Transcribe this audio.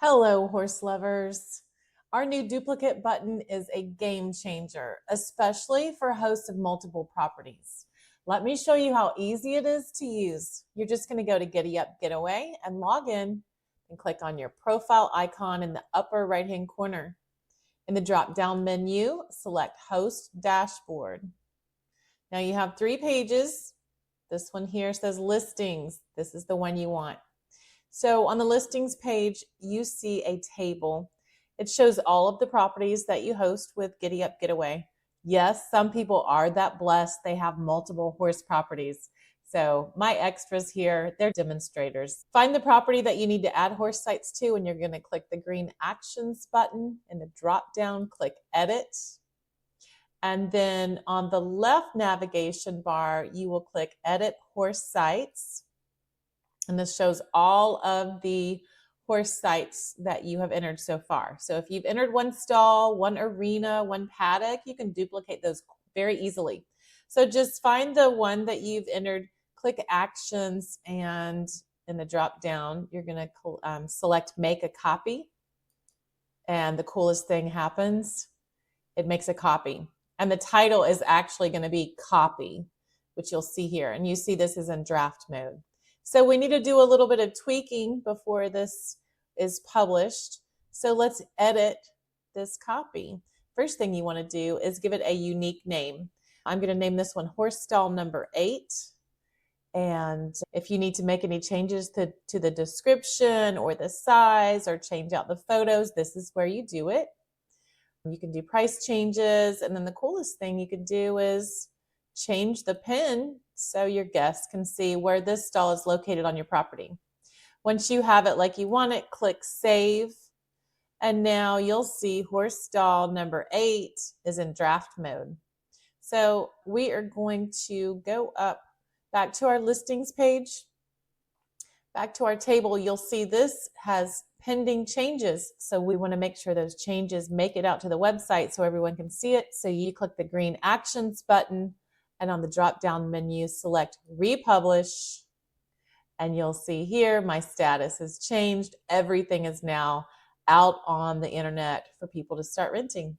Hello, horse lovers. Our new duplicate button is a game changer, especially for hosts of multiple properties. Let me show you how easy it is to use. You're just going to go to GiddyUp GetAway and log in and click on your profile icon in the upper right-hand corner. In the drop-down menu, select Host Dashboard. Now you have 3 pages. This one here says Listings. This is the one you want. So on the listings page, you see a table. It shows all of the properties that you host with GiddyUp GetAway. Yes, some people are that blessed. They have multiple horse properties. So my extras here, they're demonstrators. Find the property that you need to add horse sites to, and you're going to click the green Actions button. In the drop down, click Edit. And then on the left navigation bar, you will click Edit Horse Sites. And this shows all of the horse sites that you have entered so far. So if you've entered one stall, one arena, one paddock, you can duplicate those very easily. So just find the one that you've entered, click Actions, and in the drop down, you're going to select Make a Copy. And the coolest thing happens, it makes a copy. And the title is actually going to be Copy, which you'll see here. And you see this is in draft mode. So we need to do a little bit of tweaking before this is published. So let's edit this copy. First thing you want to do is give it a unique name. I'm going to name this one Horse Stall Number 8. And if you need to make any changes to the description or the size or change out the photos, this is where you do it. You can do price changes. And then the coolest thing you could do is change the pin so your guests can see where this stall is located on your property. Once you have it like you want it, click Save. And now you'll see horse stall number 8 is in draft mode. So we are going to go up back to our listings page. Back to our table, you'll see this has pending changes. So we want to make sure those changes make it out to the website so everyone can see it. So you click the green Actions button, and on the drop-down menu, select Republish. And you'll see here, my status has changed. Everything is now out on the internet for people to start renting.